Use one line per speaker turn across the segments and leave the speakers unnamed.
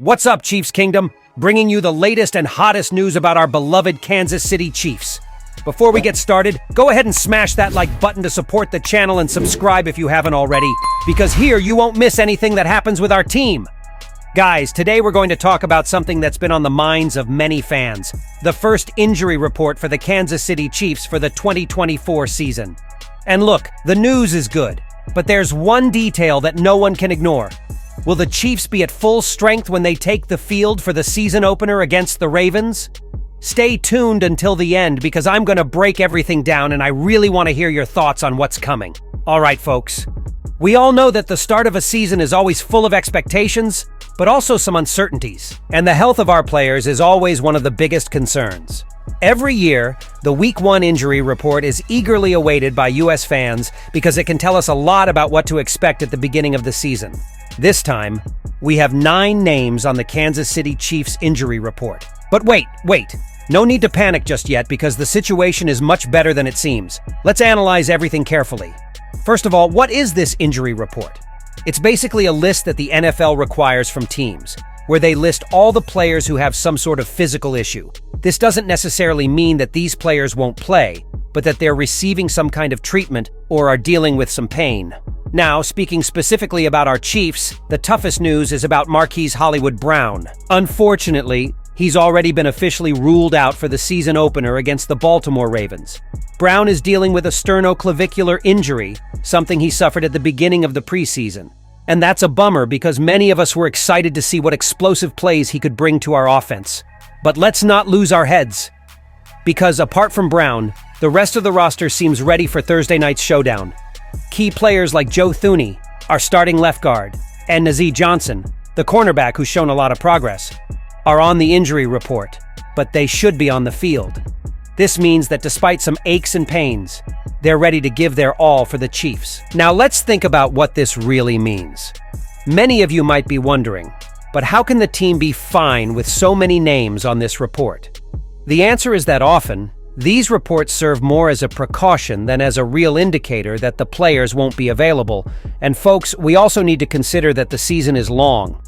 What's up, Chiefs Kingdom? Bringing you the latest and hottest news about our beloved Kansas City Chiefs. Before we get started, go ahead and smash that like button to support the channel and subscribe if you haven't already, because here you won't miss anything that happens with our team. Guys, today we're going to talk about something that's been on the minds of many fans. The first injury report for the Kansas City Chiefs for the 2024 season. And look, the news is good, but there's one detail that no one can ignore. Will the Chiefs be at full strength when they take the field for the season opener against the Ravens? Stay tuned until the end because I'm going to break everything down and I really want to hear your thoughts on what's coming. All right, folks. We all know that the start of a season is always full of expectations, but also some uncertainties. And the health of our players is always one of the biggest concerns. Every year, the Week 1 injury report is eagerly awaited by U.S. fans because it can tell us a lot about what to expect at the beginning of the season. This time, we have 9 names on the Kansas City Chiefs injury report. But wait. No need to panic just yet because the situation is much better than it seems. Let's analyze everything carefully. First of all, what is this injury report? It's basically a list that the NFL requires from teams, where they list all the players who have some sort of physical issue. This doesn't necessarily mean that these players won't play, but that they're receiving some kind of treatment or are dealing with some pain. Now, speaking specifically about our Chiefs, the toughest news is about Marquise Hollywood Brown. Unfortunately, he's already been officially ruled out for the season opener against the Baltimore Ravens. Brown is dealing with a sternoclavicular injury, something he suffered at the beginning of the preseason. And that's a bummer because many of us were excited to see what explosive plays he could bring to our offense. But let's not lose our heads, because apart from Brown, the rest of the roster seems ready for Thursday night's showdown. Key players like Joe Thuney, our starting left guard, and Nazeeh Johnson, the cornerback who's shown a lot of progress, are on the injury report, but they should be on the field. This means that despite some aches and pains, they're ready to give their all for the Chiefs. Now let's think about what this really means. Many of you might be wondering, but how can the team be fine with so many names on this report? The answer is that often, these reports serve more as a precaution than as a real indicator that the players won't be available. And folks, we also need to consider that the season is long.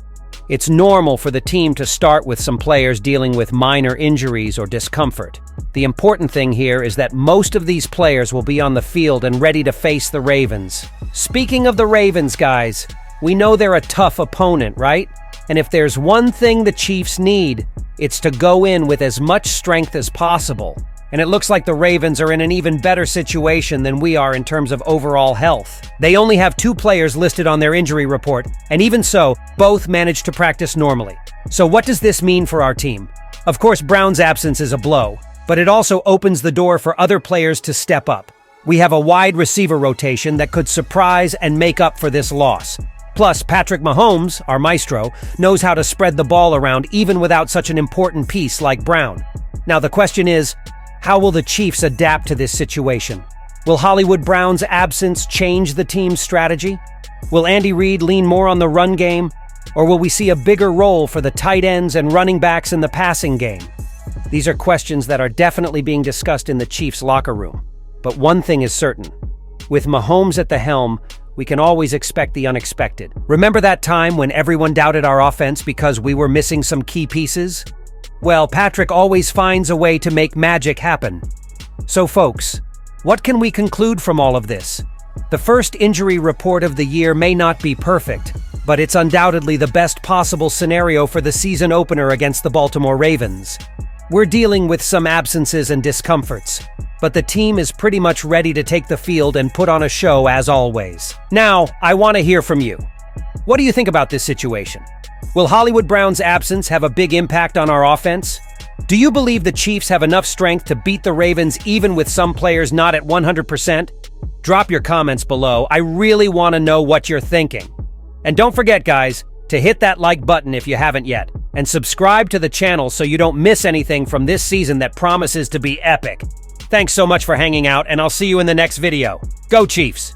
It's normal for the team to start with some players dealing with minor injuries or discomfort. The important thing here is that most of these players will be on the field and ready to face the Ravens. Speaking of the Ravens, guys, we know they're a tough opponent, right? And if there's one thing the Chiefs need, it's to go in with as much strength as possible. And it looks like the Ravens are in an even better situation than we are in terms of overall health. They only have 2 players listed on their injury report, and even so, both managed to practice normally. So what does this mean for our team? Of course, Brown's absence is a blow, but it also opens the door for other players to step up. We have a wide receiver rotation that could surprise and make up for this loss. Plus, Patrick Mahomes, our maestro, knows how to spread the ball around even without such an important piece like Brown. Now the question is, how will the Chiefs adapt to this situation? Will Hollywood Brown's absence change the team's strategy? Will Andy Reid lean more on the run game? Or will we see a bigger role for the tight ends and running backs in the passing game? These are questions that are definitely being discussed in the Chiefs' locker room. But one thing is certain. With Mahomes at the helm, we can always expect the unexpected. Remember that time when everyone doubted our offense because we were missing some key pieces? Well, Patrick always finds a way to make magic happen. So folks, what can we conclude from all of this? The first injury report of the year may not be perfect, but it's undoubtedly the best possible scenario for the season opener against the Baltimore Ravens. We're dealing with some absences and discomforts, but the team is pretty much ready to take the field and put on a show as always. Now, I want to hear from you. What do you think about this situation? Will Hollywood Brown's absence have a big impact on our offense? Do you believe the Chiefs have enough strength to beat the Ravens even with some players not at 100%? Drop your comments below. I really want to know what you're thinking. And don't forget, guys, to hit that like button if you haven't yet, and subscribe to the channel so you don't miss anything from this season that promises to be epic. Thanks so much for hanging out, and I'll see you in the next video. Go Chiefs!